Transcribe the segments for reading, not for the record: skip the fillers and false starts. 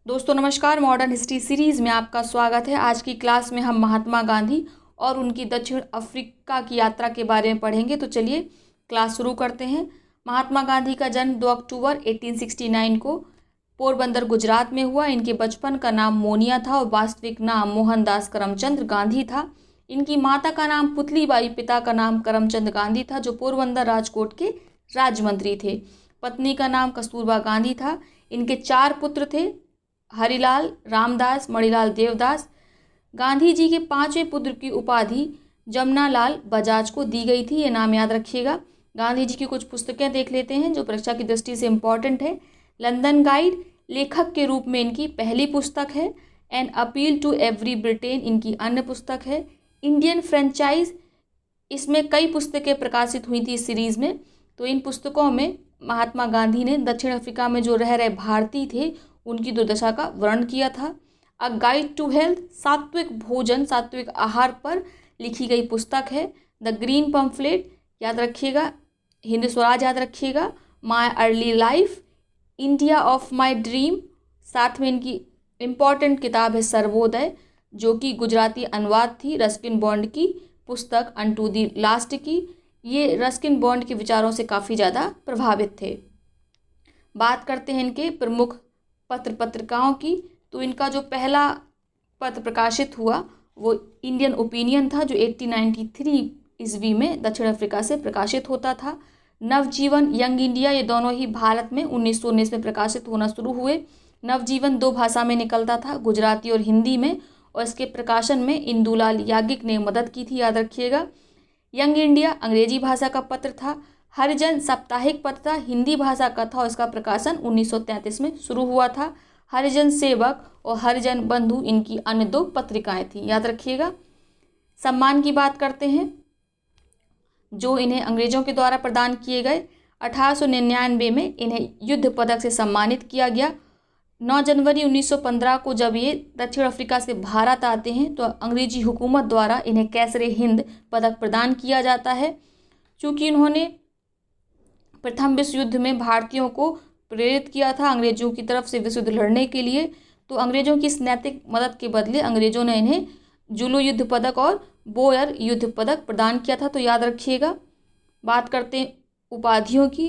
दोस्तों नमस्कार। Modern history series में आपका स्वागत है। आज की क्लास में हम महात्मा गांधी और उनकी दक्षिण अफ्रीका की यात्रा के बारे में पढ़ेंगे। तो चलिए क्लास शुरू करते हैं। महात्मा गांधी का जन्म 2 अक्टूबर 1869 को पोरबंदर गुजरात में हुआ। इनके बचपन का नाम मोनिया था और वास्तविक नाम मोहनदास करमचंद गांधी था। इनकी माता का नाम पुतलीबाई, पिता का नाम करमचंद गांधी था जो पोरबंदर राजकोट के राजमंत्री थे। पत्नी का नाम कस्तूरबा गांधी था। इनके 4 पुत्र थे, हरिलाल, रामदास, मणिलाल देवदास। गांधी जी के 5वें पुत्र की उपाधि जमनालाल बजाज को दी गई थी। ये नाम याद रखिएगा। गांधी जी की कुछ पुस्तकें देख लेते हैं जो परीक्षा की दृष्टि से इम्पॉर्टेंट है। लंदन गाइड लेखक के रूप में इनकी पहली पुस्तक है। An appeal to every Briton इनकी अन्य पुस्तक है। इंडियन फ्रेंचाइज, इसमें कई पुस्तकें प्रकाशित हुई थी इस सीरीज़ में। तो इन पुस्तकों में महात्मा गांधी ने दक्षिण अफ्रीका में जो रह रहे भारतीय थे उनकी दुर्दशा का वर्णन किया था। अ गाइड टू हेल्थ, सात्विक भोजन, सात्विक आहार पर लिखी गई पुस्तक है। द ग्रीन पम्फलेट याद रखिएगा। हिंद स्वराज याद रखिएगा। My early life, India of my dream. साथ में इनकी इम्पॉर्टेंट किताब है सर्वोदय, जो कि गुजराती अनुवाद थी रस्किन बॉन्ड की पुस्तक अनटू द लास्ट की। ये रस्किन बॉन्ड के विचारों से काफ़ी ज़्यादा प्रभावित थे। बात करते हैं इनके प्रमुख पत्र पत्रिकाओं की। तो इनका जो पहला पत्र प्रकाशित हुआ वो इंडियन ओपिनियन था, जो 1893 ईस्वी में दक्षिण अफ्रीका से प्रकाशित होता था। नवजीवन, यंग इंडिया, ये दोनों ही भारत में 1919 में प्रकाशित होना शुरू हुए। नवजीवन 2 भाषा में निकलता था, गुजराती और हिंदी में, और इसके प्रकाशन में इंदुलाल याज्ञिक ने मदद की थी, याद रखिएगा। यंग इंडिया अंग्रेजी भाषा का पत्र था। हरिजन साप्ताहिक पत्र था, हिंदी भाषा का था और इसका प्रकाशन 1933 में शुरू हुआ था। हरिजन सेवक और हरिजन बंधु इनकी अन्य 2 पत्रिकाएं थी, याद रखिएगा। सम्मान की बात करते हैं जो इन्हें अंग्रेजों के द्वारा प्रदान किए गए। 1899 में इन्हें युद्ध पदक से सम्मानित किया गया। 9 जनवरी 1915 को जब ये दक्षिण अफ्रीका से भारत आते हैं तो अंग्रेजी हुकूमत द्वारा इन्हें कैसरे हिंद पदक प्रदान किया जाता है। चूँकि इन्होंने प्रथम विश्व युद्ध में भारतीयों को प्रेरित किया था अंग्रेजों की तरफ से विश्व युद्ध लड़ने के लिए, तो अंग्रेजों की इस नैतिक मदद के बदले अंग्रेजों ने इन्हें जुलू युद्ध पदक और बोयर युद्ध पदक प्रदान किया था, तो याद रखिएगा। बात करते हैं उपाधियों की।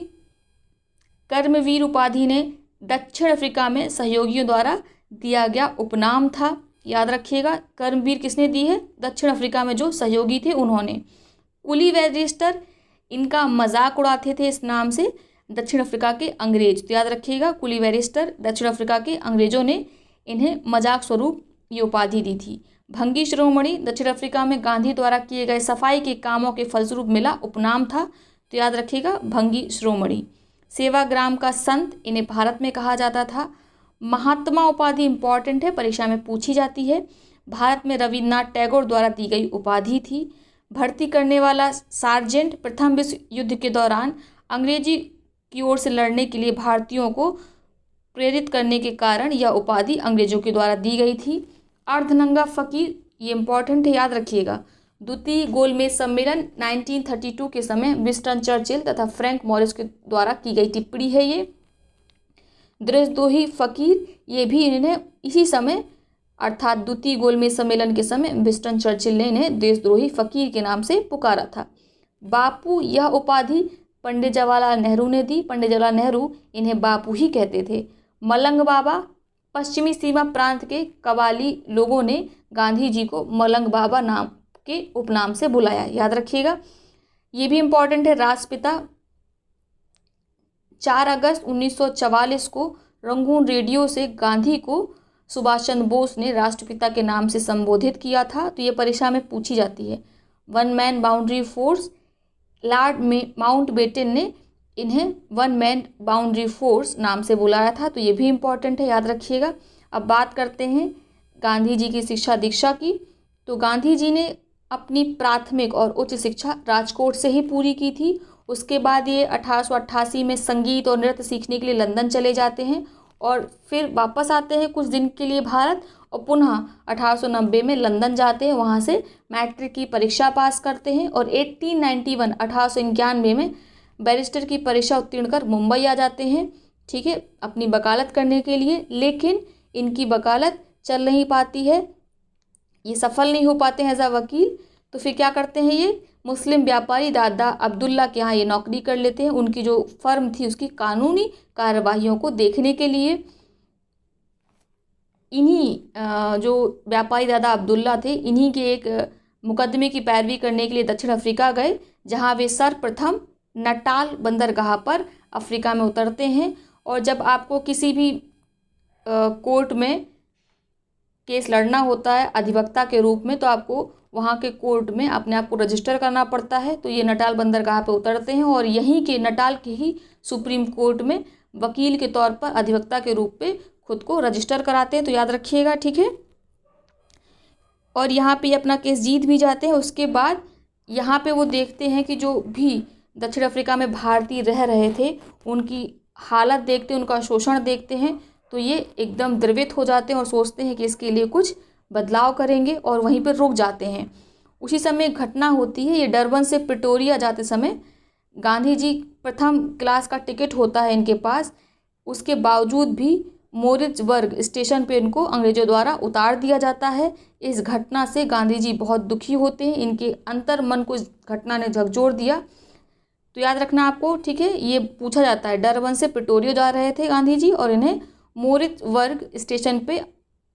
कर्मवीर उपाधि ने दक्षिण अफ्रीका में सहयोगियों द्वारा दिया गया उपनाम था, याद रखिएगा। कर्मवीर किसने दी है? दक्षिण अफ्रीका में जो सहयोगी थे उन्होंने। कुली बैरिस्टर, इनका मजाक उड़ाते थे इस नाम से दक्षिण अफ्रीका के अंग्रेज, तो याद रखिएगा। कुली बैरिस्टर, दक्षिण अफ्रीका के अंग्रेजों ने इन्हें मजाक स्वरूप ये उपाधि दी थी। भंगी शिरोमणि, दक्षिण अफ्रीका में गांधी द्वारा किए गए सफाई के कामों के फलस्वरूप मिला उपनाम था, तो याद रखिएगा भंगी शिरोमणि। सेवाग्राम का संत, इन्हें भारत में कहा जाता था। महात्मा उपाधि इंपॉर्टेंट है, परीक्षा में पूछी जाती है। भारत में रविन्द्रनाथ टैगोर द्वारा दी गई उपाधि थी। भर्ती करने वाला सार्जेंट, प्रथम विश्व युद्ध के दौरान अंग्रेजी की ओर से लड़ने के लिए भारतीयों को प्रेरित करने के कारण यह उपाधि अंग्रेजों के द्वारा दी गई थी। अर्धनंगा फकीर, ये इंपॉर्टेंट है, याद रखिएगा। द्वितीय गोलमेज सम्मेलन 1932 के समय विंस्टन चर्चिल तथा फ्रैंक मॉरिस के द्वारा की गई टिप्पणी है ये। देशद्रोही फकीर, ये भी इन्हें इसी समय अर्थात द्वितीय गोलमेज सम्मेलन के समय विंस्टन चर्चिल ने इन्हें देशद्रोही फकीर के नाम से पुकारा था। बापू, यह उपाधि पंडित जवाहरलाल नेहरू ने दी। पंडित जवाहरलाल नेहरू इन्हें बापू ही कहते थे। मलंग बाबा, पश्चिमी सीमा प्रांत के कबाली लोगों ने गांधी जी को मलंग बाबा नाम के उपनाम से बुलाया, याद रखिएगा। ये भी इम्पॉर्टेंट है। राष्ट्रपिता, 4 अगस्त 1944 को रंगून रेडियो से गांधी को सुभाष चंद्र बोस ने राष्ट्रपिता के नाम से संबोधित किया था, तो ये परीक्षा में पूछी जाती है। 1 man boundary force, Lord Mountbatten ने इन्हें 1 मैन बाउंड्री फोर्स नाम से बुलाया था, तो ये भी इम्पॉर्टेंट है, याद रखिएगा। अब बात करते हैं गांधी जी की शिक्षा दीक्षा की। तो गांधी जी ने अपनी प्राथमिक और उच्च शिक्षा राजकोट से ही पूरी की थी। उसके बाद ये 1888 में संगीत और नृत्य सीखने के लिए लंदन चले जाते हैं और फिर वापस आते हैं कुछ दिन के लिए भारत, और पुनः 1890 में लंदन जाते हैं, वहाँ से मैट्रिक की परीक्षा पास करते हैं और 1891 में बैरिस्टर की परीक्षा उत्तीर्ण कर मुंबई आ जाते हैं, ठीक है, अपनी वकालत करने के लिए। लेकिन इनकी वकालत चल नहीं पाती है, ये सफल नहीं हो पाते हैं एज अ वकील। तो फिर क्या करते हैं, ये मुस्लिम व्यापारी दादा अब्दुल्ला के यहाँ ये नौकरी कर लेते हैं। उनकी जो फर्म थी उसकी कानूनी कार्यवाहियों को देखने के लिए इन्हीं जो व्यापारी दादा अब्दुल्ला थे, इन्हीं के एक मुकदमे की पैरवी करने के लिए दक्षिण अफ्रीका गए, जहाँ वे सर्वप्रथम नटाल बंदरगाह पर अफ्रीका में उतरते हैं। और जब आपको किसी भी कोर्ट में केस लड़ना होता है अधिवक्ता के रूप में, तो आपको वहाँ के कोर्ट में अपने आप को रजिस्टर करना पड़ता है। तो ये नटाल बंदरगाह पे उतरते हैं और यहीं के नटाल के ही सुप्रीम कोर्ट में वकील के तौर पर अधिवक्ता के रूप में खुद को रजिस्टर कराते हैं। तो याद रखिएगा, ठीक है। और यहाँ पे अपना केस जीत भी जाते हैं। उसके बाद यहाँ पे वो देखते हैं कि जो भी दक्षिण अफ्रीका में भारतीय रह रहे थे उनकी हालत देखते हैं, उनका शोषण देखते हैं, तो ये एकदम द्रवित हो जाते हैं और सोचते हैं कि इसके लिए कुछ बदलाव करेंगे और वहीं पर रुक जाते हैं। उसी समय एक घटना होती है, ये डरबन से प्रिटोरिया जाते समय गांधी जी प्रथम क्लास का टिकट होता है इनके पास, उसके बावजूद भी मोरित्जबर्ग स्टेशन पे इनको अंग्रेजों द्वारा उतार दिया जाता है। इस घटना से गांधी जी बहुत दुखी होते हैं, इनके अंतर मन को इस घटना ने झकझोर दिया। तो याद रखना आपको, ठीक है। ये पूछा जाता है, डरबन से प्रिटोरिया जा रहे थे गांधी जी और इन्हें मोरित्जबर्ग स्टेशन पे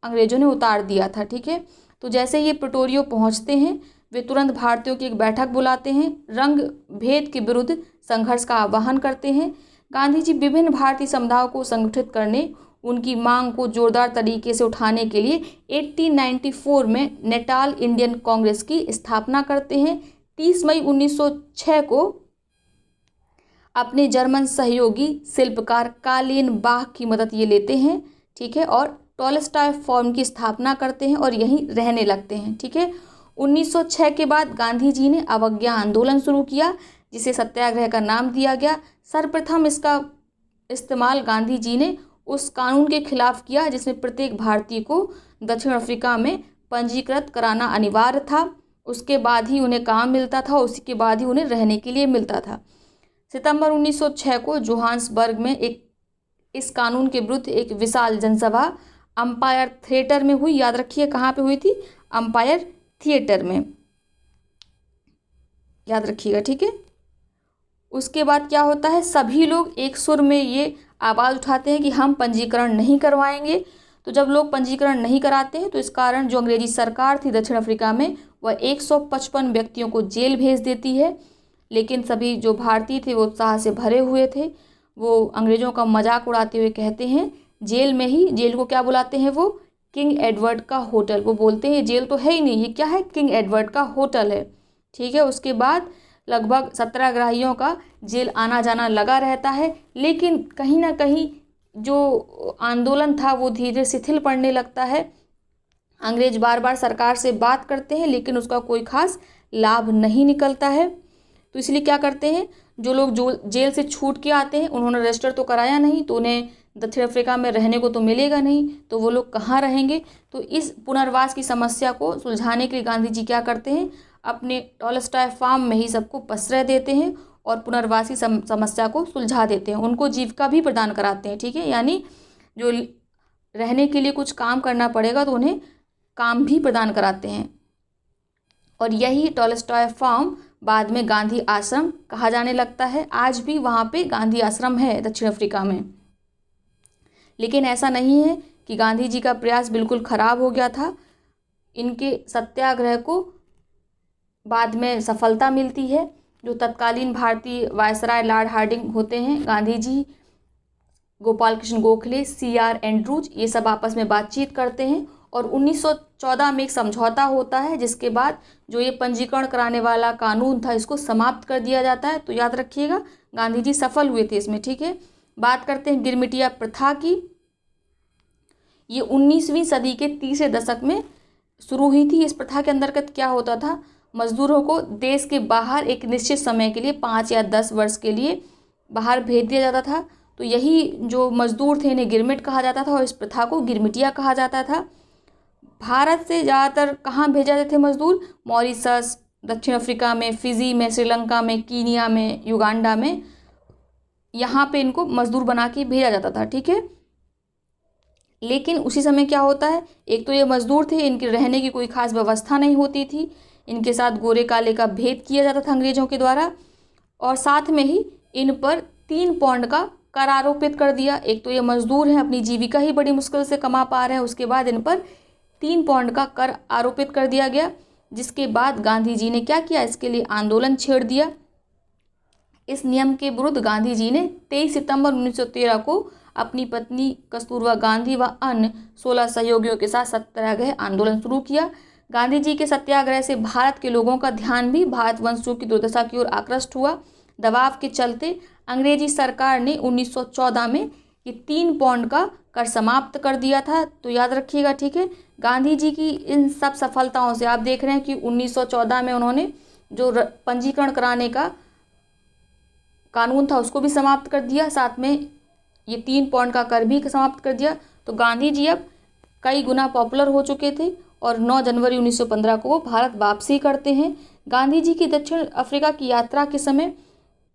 अंग्रेजों ने उतार दिया था, ठीक है। तो जैसे ये प्रिटोरियो पहुंचते हैं, वे तुरंत भारतीयों की एक बैठक बुलाते हैं, रंग भेद के विरुद्ध संघर्ष का आह्वान करते हैं। गांधी जी विभिन्न भारतीय समुदायों को संगठित करने, उनकी मांग को जोरदार तरीके से उठाने के लिए 1894 में नेटाल इंडियन कांग्रेस की स्थापना करते हैं। 30 मई 1906 को अपने जर्मन सहयोगी शिल्पकार कार्ल बाख की मदद ये लेते हैं, ठीक है, और टॉलस्टॉय फॉर्म की स्थापना करते हैं और यहीं रहने लगते हैं, ठीक है। 1906 के बाद गांधी जी ने अवज्ञा आंदोलन शुरू किया, जिसे सत्याग्रह का नाम दिया गया। सर्वप्रथम इसका इस्तेमाल गांधी जी ने उस कानून के खिलाफ किया जिसमें प्रत्येक भारतीय को दक्षिण अफ्रीका में पंजीकृत कराना अनिवार्य था। उसके बाद ही उन्हें काम मिलता था, उसके बाद ही उन्हें रहने के लिए मिलता था। सितंबर 1906 को जोहान्सबर्ग में इस कानून के विरुद्ध एक विशाल जनसभा अंपायर थिएटर में हुई। याद रखिए कहाँ पे हुई थी, अंपायर थिएटर में, याद रखिएगा, ठीक है। उसके बाद क्या होता है, सभी लोग एक सुर में ये आवाज़ उठाते हैं कि हम पंजीकरण नहीं करवाएंगे। तो जब लोग पंजीकरण नहीं कराते हैं तो इस कारण जो अंग्रेजी सरकार थी दक्षिण अफ्रीका में, वह 155 व्यक्तियों को जेल भेज देती है। लेकिन सभी जो भारतीय थे वो उत्साह से भरे हुए थे। वो अंग्रेज़ों का मजाक उड़ाते हुए कहते हैं, जेल में ही, जेल को क्या बुलाते हैं वो, किंग एडवर्ड का होटल। वो बोलते हैं जेल तो है ही नहीं, ये क्या है, किंग एडवर्ड का होटल है, ठीक है। उसके बाद लगभग 17 ग्राहियों का जेल आना जाना लगा रहता है। लेकिन कहीं ना कहीं जो आंदोलन था वो धीरे शिथिल पड़ने लगता है। अंग्रेज बार बार सरकार से बात करते हैं लेकिन उसका कोई खास लाभ नहीं निकलता है। तो इसलिए क्या करते हैं, जो लोग जो जेल से छूट के आते हैं उन्होंने रजिस्टर तो कराया नहीं, तो उन्हें दक्षिण अफ्रीका में रहने को तो मिलेगा नहीं, तो वो लोग कहाँ रहेंगे। तो इस पुनर्वास की समस्या को सुलझाने के लिए गांधी जी क्या करते हैं, अपने टॉलस्टॉय फार्म में ही सबको आश्रय देते हैं और पुनर्वासी समस्या को सुलझा देते हैं, उनको जीविका भी प्रदान कराते हैं, ठीक है। यानी जो रहने के लिए कुछ काम करना पड़ेगा तो उन्हें काम भी प्रदान कराते हैं। और यही टॉलस्टॉय फार्म बाद में गांधी आश्रम कहा जाने लगता है। आज भी वहाँ पे गांधी आश्रम है दक्षिण अफ्रीका में। लेकिन ऐसा नहीं है कि गांधी जी का प्रयास बिल्कुल ख़राब हो गया था। इनके सत्याग्रह को बाद में सफलता मिलती है। जो तत्कालीन भारतीय वायसराय लॉर्ड हार्डिंग होते हैं, गांधी जी, गोपाल कृष्ण गोखले, CR एंड्रूज, ये सब आपस में बातचीत करते हैं और 1914 में एक समझौता होता है जिसके बाद जो ये पंजीकरण कराने वाला कानून था इसको समाप्त कर दिया जाता है। तो याद रखिएगा गांधी जी सफल हुए थे इसमें, ठीक है। बात करते हैं गिरमिटिया प्रथा की। ये 19वीं सदी के तीसरे दशक में शुरू हुई थी। इस प्रथा के अंतर्गत क्या होता था, मजदूरों को देश के बाहर एक निश्चित समय के लिए 5 या 10 वर्ष के लिए बाहर भेज दिया जाता था। तो यही जो मजदूर थे इन्हें गिरमिट कहा जाता था और इस प्रथा को गिरमिटिया कहा जाता था। भारत से ज़्यादातर कहाँ भेजे जाते थे मजदूर, मॉरिशस, दक्षिण अफ्रीका में, फिजी में, श्रीलंका में, कीनिया में, युगांडा में, यहाँ पे इनको मजदूर बना के भेजा जाता था, ठीक है। लेकिन उसी समय क्या होता है, एक तो ये मजदूर थे, इनके रहने की कोई खास व्यवस्था नहीं होती थी, इनके साथ गोरे काले का भेद किया जाता था अंग्रेजों के द्वारा, और साथ में ही इन पर 3 पौंड का कर आरोपित कर दिया। एक तो ये मजदूर हैं, अपनी जीविका ही बड़ी मुश्किल से कमा पा रहे हैं, उसके बाद इन पर 3 पौंड का कर आरोपित कर दिया गया, जिसके बाद गांधी जी ने क्या किया, इसके लिए आंदोलन छेड़ दिया। इस नियम के विरुद्ध गांधी जी ने 23 सितंबर 1913 को अपनी पत्नी कस्तूरबा गांधी व अन्य 16 सहयोगियों के साथ सत्याग्रह आंदोलन शुरू किया। गांधी जी के सत्याग्रह से भारत के लोगों का ध्यान भी भारतवंशियों की दुर्दशा की ओर आकृष्ट हुआ। दबाव के चलते अंग्रेजी सरकार ने 1914 में ये 3 पौंड का कर समाप्त कर दिया था। तो याद रखिएगा, ठीक है। गांधी जी की इन सब सफलताओं से आप देख रहे हैं कि 1914 में उन्होंने जो पंजीकरण कराने का कानून था उसको भी समाप्त कर दिया, साथ में ये 3 पौंड का कर भी समाप्त कर दिया। तो गांधी जी अब कई गुना पॉपुलर हो चुके थे और 9 जनवरी 1915 को वो भारत वापसी करते हैं। गांधी जी की दक्षिण अफ्रीका की यात्रा के समय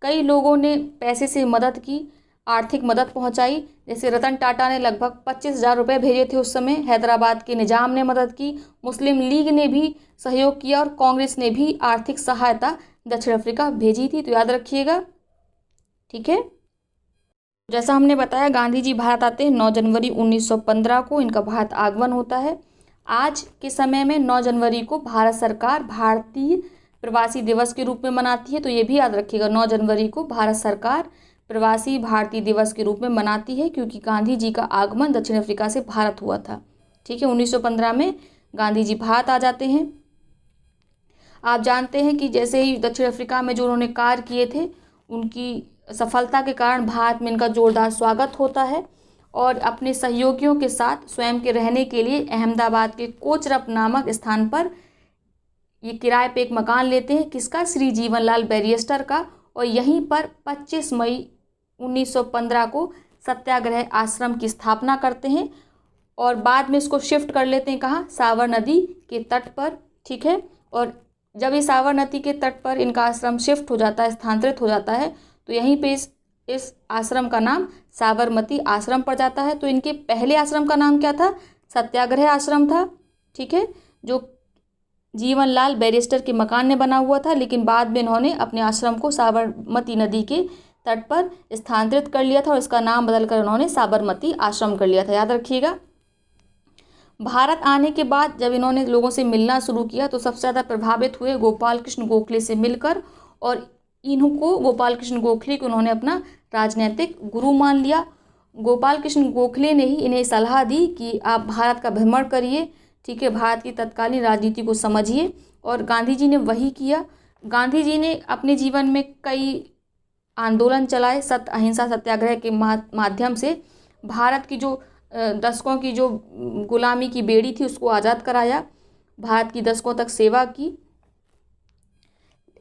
कई लोगों ने पैसे से मदद की, आर्थिक मदद पहुंचाई। जैसे रतन टाटा ने लगभग 25,000 रुपये भेजे थे उस समय, हैदराबाद के निजाम ने मदद की, मुस्लिम लीग ने भी सहयोग किया और कांग्रेस ने भी आर्थिक सहायता दक्षिण अफ्रीका भेजी थी। तो याद रखिएगा, ठीक है। जैसा हमने बताया, गांधी जी भारत आते हैं 9 जनवरी 1915 को, इनका भारत आगमन होता है। आज के समय में 9 जनवरी को भारत सरकार भारतीय प्रवासी दिवस के रूप में मनाती है। तो ये भी याद रखिएगा, 9 जनवरी को भारत सरकार प्रवासी भारतीय दिवस के रूप में मनाती है, क्योंकि गांधी जी का आगमन दक्षिण अफ्रीका से भारत हुआ था, ठीक है। 1915 में गांधी जी भारत आ जाते हैं। आप जानते हैं कि जैसे ही दक्षिण अफ्रीका में जो उन्होंने कार्य किए थे, उनकी सफलता के कारण भारत में इनका जोरदार स्वागत होता है और अपने सहयोगियों के साथ स्वयं के रहने के लिए अहमदाबाद के कोचरब नामक स्थान पर ये किराए पे एक मकान लेते हैं। किसका? श्री जीवनलाल बैरिस्टर का। और यहीं पर 25 मई 1915 को सत्याग्रह आश्रम की स्थापना करते हैं और बाद में इसको शिफ्ट कर लेते हैं, कहाँ? सावर नदी के तट पर, ठीक है। और जब ये सावर नदी के तट पर इनका आश्रम शिफ्ट हो जाता है, स्थानांतरित हो जाता है, तो यहीं पे इस आश्रम का नाम साबरमती आश्रम पड़ जाता है। तो इनके पहले आश्रम का नाम क्या था? सत्याग्रह आश्रम था, ठीक है, जो जीवनलाल बैरिस्टर के मकान ने बना हुआ था। लेकिन बाद में इन्होंने अपने आश्रम को साबरमती नदी के तट पर स्थानांतरित कर लिया था और इसका नाम बदलकर उन्होंने साबरमती आश्रम कर लिया था, याद रखिएगा। भारत आने के बाद जब इन्होंने लोगों से मिलना शुरू किया तो सबसे ज़्यादा प्रभावित हुए गोपाल कृष्ण गोखले से मिलकर, और इनको गोपाल कृष्ण गोखले को उन्होंने अपना राजनीतिक गुरु मान लिया। गोपाल कृष्ण गोखले ने ही इन्हें सलाह दी कि आप भारत का भ्रमण करिए, ठीक है, भारत की तत्कालीन राजनीति को समझिए, और गांधी जी ने वही किया। गांधी जी ने अपने जीवन में कई आंदोलन चलाए, सत्य अहिंसा सत्याग्रह के माध्यम से भारत की जो दशकों की जो गुलामी की बेड़ी थी उसको आज़ाद कराया, भारत की दशकों तक सेवा की।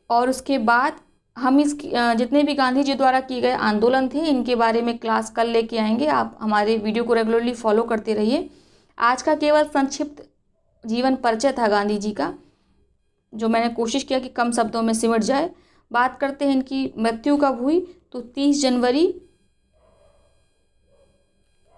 और उसके बाद हम जितने भी गांधी जी द्वारा किए गए आंदोलन थे इनके बारे में क्लास कल लेके आएंगे। आप हमारे वीडियो को रेगुलरली फॉलो करते रहिए। आज का केवल संक्षिप्त जीवन परिचय था गांधी जी का, जो मैंने कोशिश किया कि कम शब्दों में सिमट जाए। बात करते हैं इनकी मृत्यु कब हुई, तो 30 जनवरी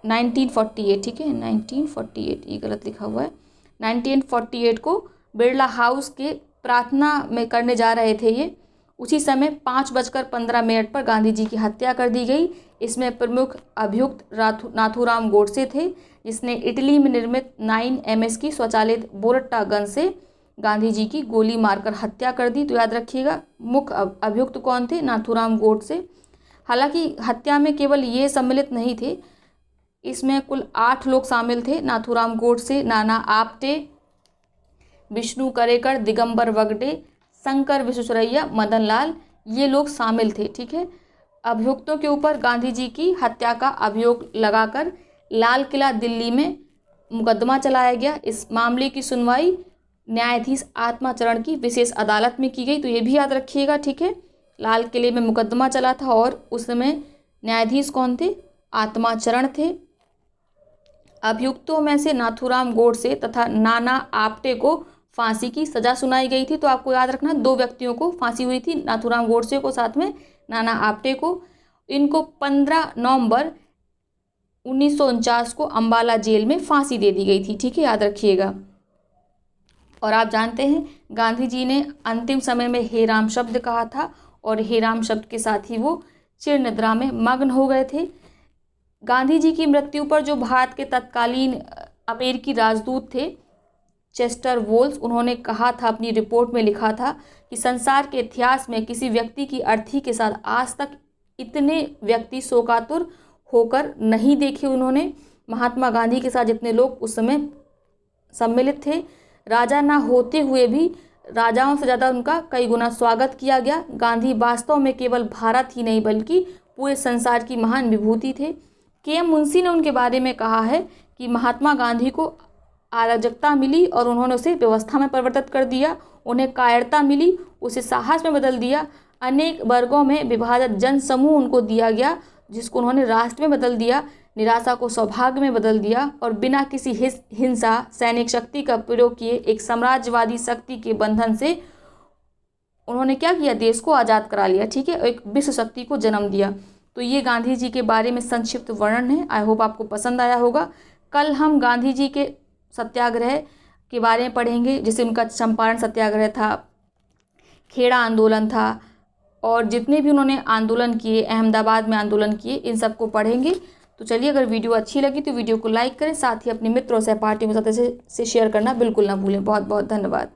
1948, ठीक है, 1948, ये गलत लिखा हुआ है, 1948 को बिरला हाउस के प्रार्थना में करने जा रहे थे ये। उसी समय 5:15 पर गांधी जी की हत्या कर दी गई। इसमें प्रमुख अभियुक्त नाथूराम गोडसे थे, जिसने इटली में निर्मित 9 MS की स्वचालित बोरट्टा गन से गांधी जी की गोली मारकर हत्या कर दी। तो याद रखिएगा, मुख्य अभियुक्त कौन थे? नाथूराम गोडसे। हालांकि हत्या में केवल ये सम्मिलित नहीं थे, इसमें कुल 8 लोग शामिल थे। नाथूराम गोडसे, नाना आपटे, विष्णु करेकर, दिगंबर वगडे, शंकर विश्वेश्वरैया, मदन लाल, ये लोग शामिल थे, ठीक है। अभियुक्तों के ऊपर गांधी जी की हत्या का अभियोग लगाकर लाल किला दिल्ली में मुकदमा चलाया गया। इस मामले की सुनवाई न्यायाधीश आत्माचरण की विशेष अदालत में की गई। तो ये भी याद रखिएगा, ठीक है। लाल किले में मुकदमा चला था और उस समय न्यायाधीश कौन थे? आत्माचरण थे। अभियुक्तों में से नाथूराम गोडसे तथा नाना आपटे को फांसी की सजा सुनाई गई थी। तो आपको याद रखना, 2 व्यक्तियों को फांसी हुई थी, नाथूराम गोडसे को, साथ में नाना आपटे को। इनको 15 नवंबर 1949 को अम्बाला जेल में फांसी दे दी गई थी। ठीक है, याद रखिएगा। और आप जानते हैं गांधी जी ने अंतिम समय में हे राम शब्द कहा था और हे राम शब्द के साथ ही वो चिर निद्रा में मग्न हो गए थे। गांधी जी की मृत्यु पर जो भारत के तत्कालीन अमेरिकी राजदूत थे चेस्टर वोल्स, उन्होंने कहा था, अपनी रिपोर्ट में लिखा था कि संसार के इतिहास में किसी व्यक्ति की अर्थी के साथ आज तक इतने व्यक्ति शोकातुर होकर नहीं देखे उन्होंने। महात्मा गांधी के साथ जितने लोग उस समय सम्मिलित थे, राजा ना होते हुए भी राजाओं से ज़्यादा उनका कई गुना स्वागत किया गया। गांधी वास्तव में केवल भारत ही नहीं बल्कि पूरे संसार की महान विभूति थे। के.एम. मुंशी ने उनके बारे में कहा है कि महात्मा गांधी को अराजकता मिली और उन्होंने उसे व्यवस्था में परिवर्तित कर दिया। उन्हें कायरता मिली, उसे साहस में बदल दिया। अनेक वर्गों में विभाजित जन समूह उनको दिया गया जिसको उन्होंने राष्ट्र में बदल दिया। निराशा को सौभाग्य में बदल दिया और बिना किसी हिंसा सैनिक शक्ति का प्रयोग किए एक साम्राज्यवादी शक्ति के बंधन से उन्होंने क्या किया, देश को आज़ाद करा लिया। ठीक है, एक विश्व शक्ति को जन्म दिया। तो ये गांधी जी के बारे में संक्षिप्त वर्णन है। आई होप आपको पसंद आया होगा। कल हम गांधी जी के सत्याग्रह के बारे में पढ़ेंगे, जैसे उनका चंपारण सत्याग्रह था, खेड़ा आंदोलन था और जितने भी उन्होंने आंदोलन किए, अहमदाबाद में आंदोलन किए, इन सबको पढ़ेंगे। तो चलिए, अगर वीडियो अच्छी लगी तो वीडियो को लाइक करें, साथ ही अपने मित्रों सहपाठियों के साथ इसे शेयर करना बिल्कुल ना भूलें। बहुत बहुत धन्यवाद।